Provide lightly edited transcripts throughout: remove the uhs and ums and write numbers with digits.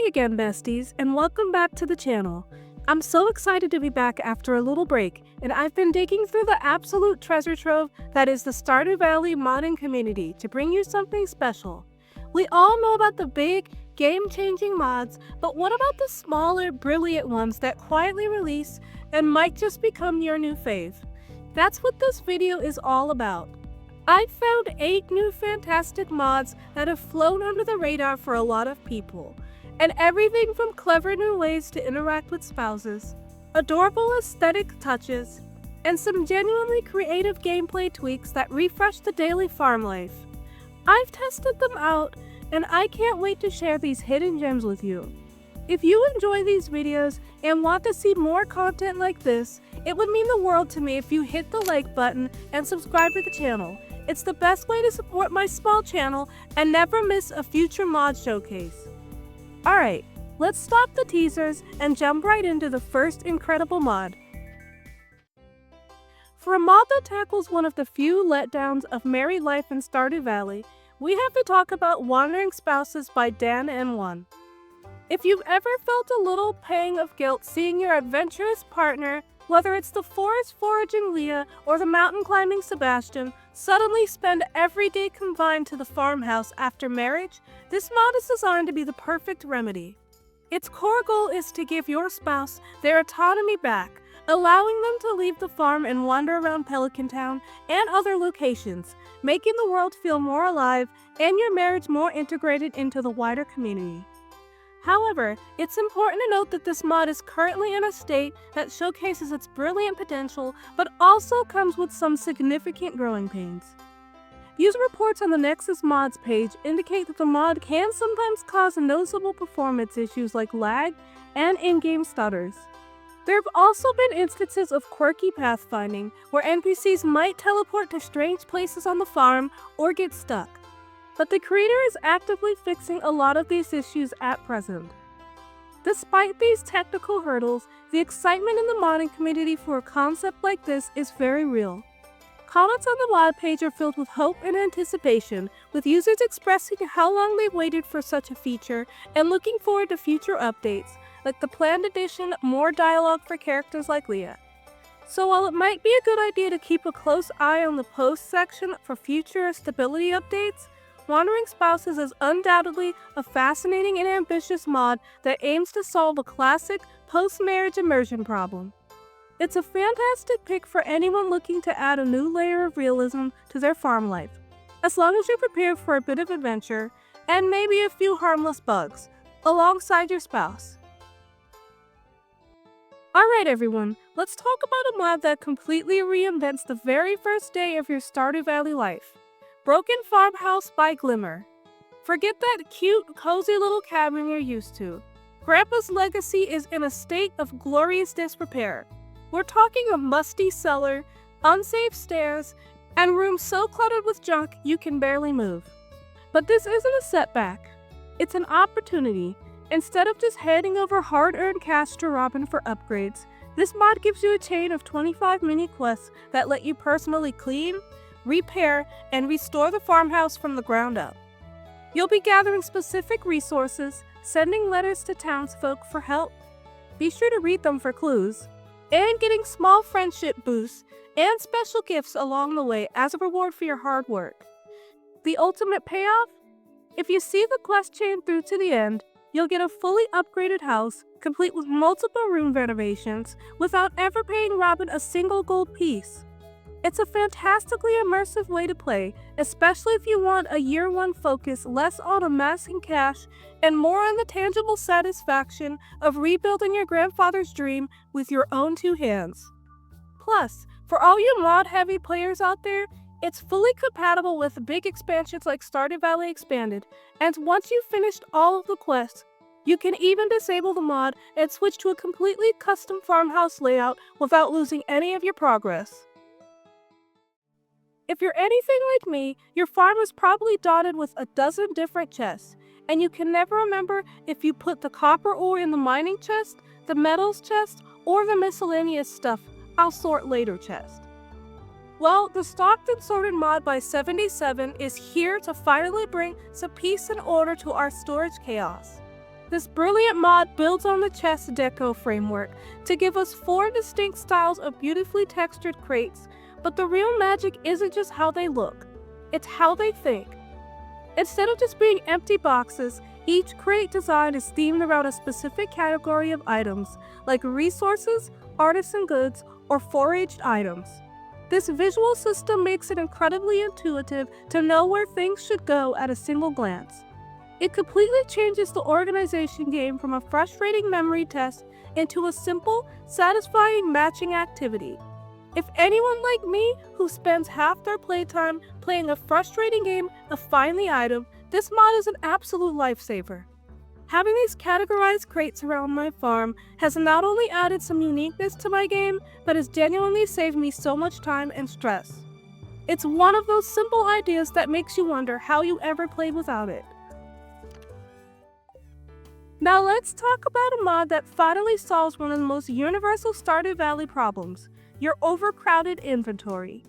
Hey again, besties, and welcome back to the channel. I'm so excited to be back after a little break, and I've been digging through the absolute treasure trove that is the Stardew Valley modding community to bring you something special. We all know about the big, game-changing mods, but what about the smaller, brilliant ones that quietly release and might just become your new fave? That's what this video is all about. I've found 8 new fantastic mods that have flown under the radar for a lot of people. And everything from clever new ways to interact with spouses, adorable aesthetic touches, and some genuinely creative gameplay tweaks that refresh the daily farm life. I've tested them out, and I can't wait to share these hidden gems with you. If you enjoy these videos and want to see more content like this, it would mean the world to me if you hit the like button and subscribe to the channel. It's the best way to support my small channel and never miss a future mod showcase. Alright, let's stop the teasers and jump right into the first incredible mod. For a mod that tackles one of the few letdowns of married life in Stardew Valley, we have to talk about Wandering Spouses by Dan and One. If you've ever felt a little pang of guilt seeing your adventurous partner, whether it's the forest foraging Leah or the mountain climbing Sebastian, suddenly spend every day confined to the farmhouse after marriage, this mod is designed to be the perfect remedy. Its core goal is to give your spouse their autonomy back, allowing them to leave the farm and wander around Pelican Town and other locations, making the world feel more alive and your marriage more integrated into the wider community. However, it's important to note that this mod is currently in a state that showcases its brilliant potential, but also comes with some significant growing pains. User reports on the Nexus Mods page indicate that the mod can sometimes cause noticeable performance issues like lag and in-game stutters. There have also been instances of quirky pathfinding, where NPCs might teleport to strange places on the farm or get stuck. But the creator is actively fixing a lot of these issues at present. Despite these technical hurdles, the excitement in the modding community for a concept like this is very real. Comments on the mod page are filled with hope and anticipation, with users expressing how long they've waited for such a feature and looking forward to future updates, like the planned addition of more dialogue for characters like Leah. So while it might be a good idea to keep a close eye on the post section for future stability updates, Wandering Spouses is undoubtedly a fascinating and ambitious mod that aims to solve a classic post-marriage immersion problem. It's a fantastic pick for anyone looking to add a new layer of realism to their farm life, as long as you're prepared for a bit of adventure and maybe a few harmless bugs, alongside your spouse. Alright everyone, let's talk about a mod that completely reinvents the very first day of your Stardew Valley life. Broken Farmhouse by Glimmer. Forget that cute, cozy little cabin you're used to. Grandpa's legacy is in a state of glorious disrepair. We're talking a musty cellar, unsafe stairs, and rooms so cluttered with junk you can barely move. But this isn't a setback. It's an opportunity. Instead of just handing over hard-earned cash to Robin for upgrades, this mod gives you a chain of 25 mini-quests that let you personally clean, repair, and restore the farmhouse from the ground up. You'll be gathering specific resources, sending letters to townsfolk for help, be sure to read them for clues, and getting small friendship boosts and special gifts along the way as a reward for your hard work. The ultimate payoff? If you see the quest chain through to the end, you'll get a fully upgraded house, complete with multiple room renovations, without ever paying Robin a single gold piece. It's a fantastically immersive way to play, especially if you want a year one focus less on amassing cash and more on the tangible satisfaction of rebuilding your grandfather's dream with your own 2 hands. Plus, for all you mod-heavy players out there, it's fully compatible with big expansions like Stardew Valley Expanded, and once you've finished all of the quests, you can even disable the mod and switch to a completely custom farmhouse layout without losing any of your progress. If you're anything like me, your farm is probably dotted with a dozen different chests, and you can never remember if you put the copper ore in the mining chest, the metals chest, or the miscellaneous stuff I'll sort later chest. Well, the Stocked and Sorted mod by 77 is here to finally bring some peace and order to our storage chaos. This brilliant mod builds on the chest deco framework to give us 4 distinct styles of beautifully textured crates, but the real magic isn't just how they look, it's how they think. Instead of just being empty boxes, each crate design is themed around a specific category of items, like resources, artisan goods, or foraged items. This visual system makes it incredibly intuitive to know where things should go at a single glance. It completely changes the organization game from a frustrating memory test into a simple, satisfying matching activity. If anyone like me, who spends half their playtime playing a frustrating game to find the item, this mod is an absolute lifesaver. Having these categorized crates around my farm has not only added some uniqueness to my game, but has genuinely saved me so much time and stress. It's one of those simple ideas that makes you wonder how you ever played without it. Now let's talk about a mod that finally solves one of the most universal Stardew Valley problems, your overcrowded inventory.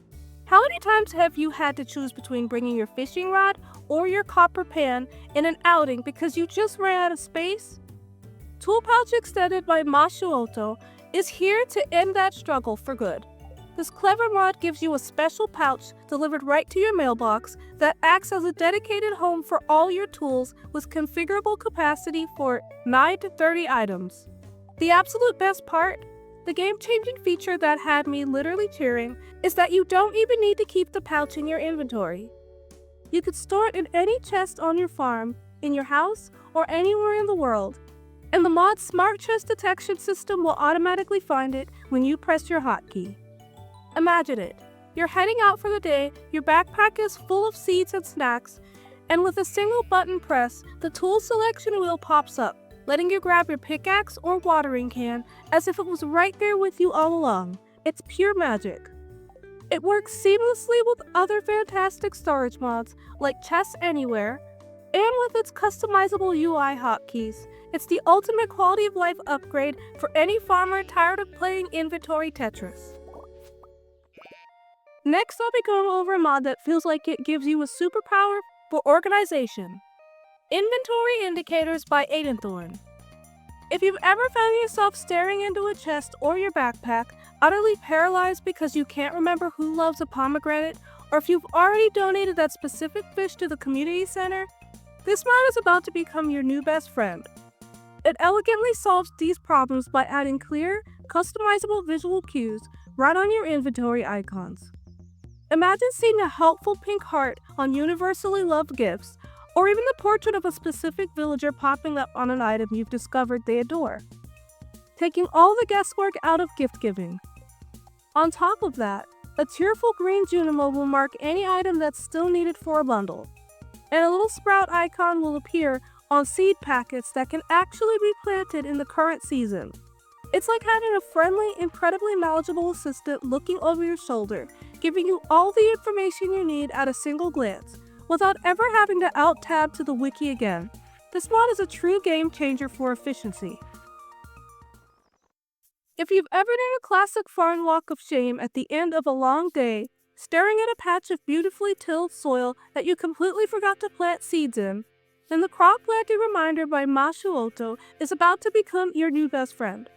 How many times have you had to choose between bringing your fishing rod or your copper pan in an outing because you just ran out of space? Tool Pouch Extended by Mashuoto is here to end that struggle for good. This clever mod gives you a special pouch delivered right to your mailbox that acts as a dedicated home for all your tools with configurable capacity for 9 to 30 items. The absolute best part? The game-changing feature that had me literally cheering is that you don't even need to keep the pouch in your inventory. You could store it in any chest on your farm, in your house, or anywhere in the world. And the mod's smart chest detection system will automatically find it when you press your hotkey. Imagine it. You're heading out for the day, your backpack is full of seeds and snacks, and with a single button press, the tool selection wheel pops up, letting you grab your pickaxe or watering can as if it was right there with you all along. It's pure magic. It works seamlessly with other fantastic storage mods like Chests Anywhere, and with its customizable UI hotkeys. It's the ultimate quality of life upgrade for any farmer tired of playing inventory Tetris. Next, I'll be going over a mod that feels like it gives you a superpower for organization. Inventory Indicators by Aidenthorn. If you've ever found yourself staring into a chest or your backpack, utterly paralyzed because you can't remember who loves a pomegranate, or if you've already donated that specific fish to the community center, this mod is about to become your new best friend. It elegantly solves these problems by adding clear, customizable visual cues right on your inventory icons. Imagine seeing a helpful pink heart on universally loved gifts, or even the portrait of a specific villager popping up on an item you've discovered they adore, taking all the guesswork out of gift giving. On top of that, a tearful green Junimo will mark any item that's still needed for a bundle, and a little sprout icon will appear on seed packets that can actually be planted in the current season. It's like having a friendly, incredibly knowledgeable assistant looking over your shoulder, giving you all the information you need at a single glance, without ever having to alt-tab to the wiki again. This mod is a true game changer for efficiency. If you've ever done a classic farm walk of shame at the end of a long day, staring at a patch of beautifully tilled soil that you completely forgot to plant seeds in, then the Crop Planting Reminder by Mashuoto is about to become your new best friend.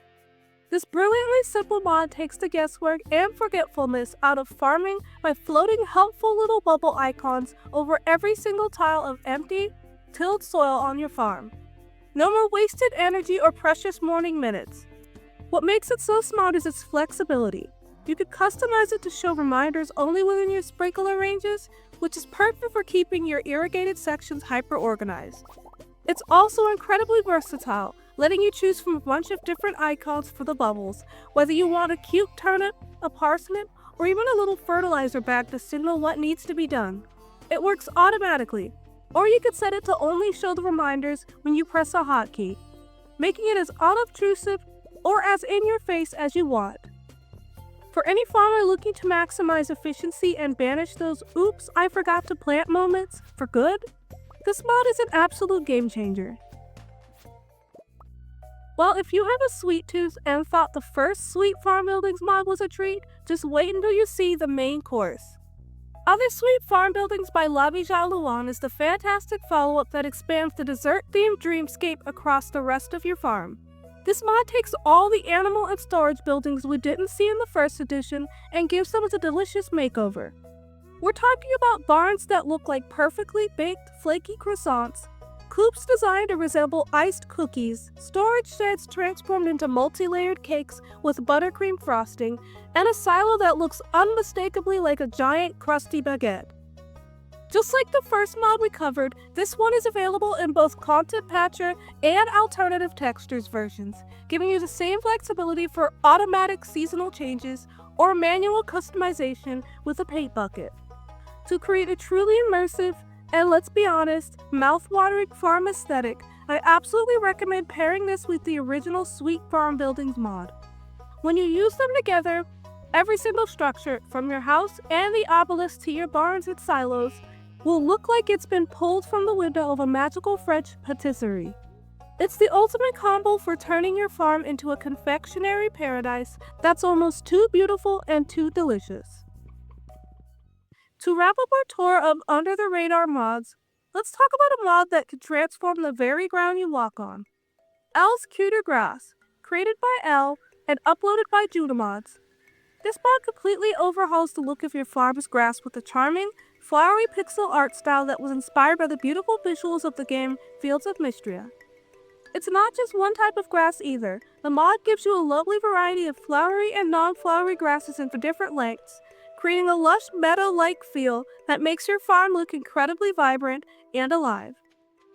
This brilliantly simple mod takes the guesswork and forgetfulness out of farming by floating helpful little bubble icons over every single tile of empty, tilled soil on your farm. No more wasted energy or precious morning minutes. What makes it so smart is its flexibility. You could customize it to show reminders only within your sprinkler ranges, which is perfect for keeping your irrigated sections hyper-organized. It's also incredibly versatile, letting you choose from a bunch of different icons for the bubbles, whether you want a cute turnip, a parsnip, or even a little fertilizer bag to signal what needs to be done. It works automatically, or you could set it to only show the reminders when you press a hotkey, making it as unobtrusive or as in your face as you want. For any farmer looking to maximize efficiency and banish those "oops, I forgot to plant" moments for good, this mod is an absolute game changer. Well, if you have a sweet tooth and thought the first Sweet Farm Buildings mod was a treat, just wait until you see the main course. Other Sweet Farm Buildings by L'Abijah Luan is the fantastic follow-up that expands the dessert-themed dreamscape across the rest of your farm. This mod takes all the animal and storage buildings we didn't see in the first edition and gives them a delicious makeover. We're talking about barns that look like perfectly baked, flaky croissants, coops designed to resemble iced cookies, storage sheds transformed into multi-layered cakes with buttercream frosting, and a silo that looks unmistakably like a giant crusty baguette. Just like the first mod we covered, this one is available in both Content Patcher and Alternative Textures versions, giving you the same flexibility for automatic seasonal changes or manual customization with a paint bucket. To create a truly immersive, and let's be honest, mouth-watering farm aesthetic, I absolutely recommend pairing this with the original Sweet Farm Buildings mod. When you use them together, every single structure, from your house and the obelisk to your barns and silos, will look like it's been pulled from the window of a magical French patisserie. It's the ultimate combo for turning your farm into a confectionery paradise that's almost too beautiful and too delicious. To wrap up our tour of under-the-radar mods, let's talk about a mod that can transform the very ground you walk on. Elle's Cuter Grass, created by Elle and uploaded by Mods. This mod completely overhauls the look of your farm's grass with a charming, flowery pixel art style that was inspired by the beautiful visuals of the game Fields of Mystria. It's not just one type of grass either. The mod gives you a lovely variety of flowery and non-flowery grasses in different lengths, creating a lush meadow-like feel that makes your farm look incredibly vibrant and alive.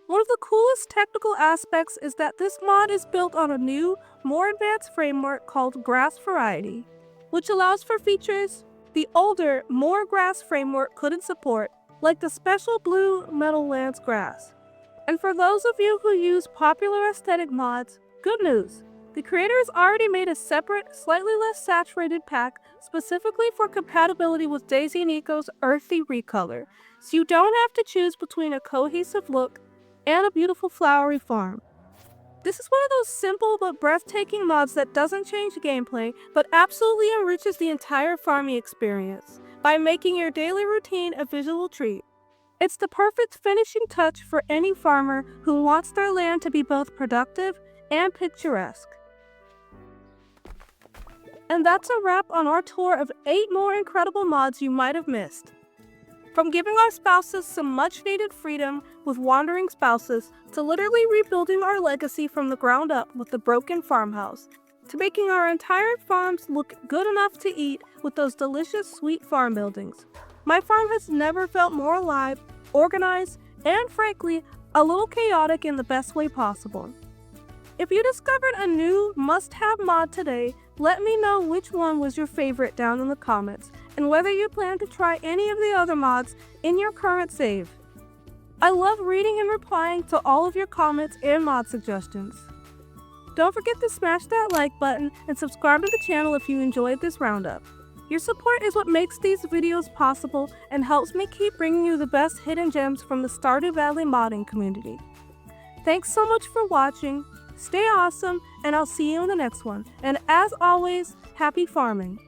One of the coolest technical aspects is that this mod is built on a new, more advanced framework called Grass Variety, which allows for features the older, more grass framework couldn't support, like the special blue Meadowlands grass. And for those of you who use popular aesthetic mods, good news! The creator has already made a separate, slightly less saturated pack specifically for compatibility with Daisy and Eco's earthy recolor, so you don't have to choose between a cohesive look and a beautiful flowery farm. This is one of those simple but breathtaking mods that doesn't change gameplay, but absolutely enriches the entire farming experience by making your daily routine a visual treat. It's the perfect finishing touch for any farmer who wants their land to be both productive and picturesque. And that's a wrap on our tour of 8 more incredible mods you might have missed. From giving our spouses some much-needed freedom with wandering spouses, to literally rebuilding our legacy from the ground up with the broken farmhouse, to making our entire farms look good enough to eat with those delicious sweet farm buildings. My farm has never felt more alive, organized, and frankly, a little chaotic in the best way possible. If you discovered a new must-have mod today, let me know which one was your favorite down in the comments, and whether you plan to try any of the other mods in your current save. I love reading and replying to all of your comments and mod suggestions. Don't forget to smash that like button and subscribe to the channel if you enjoyed this roundup. Your support is what makes these videos possible and helps me keep bringing you the best hidden gems from the Stardew Valley modding community. Thanks so much for watching. Stay awesome, and I'll see you in the next one. And as always, happy farming!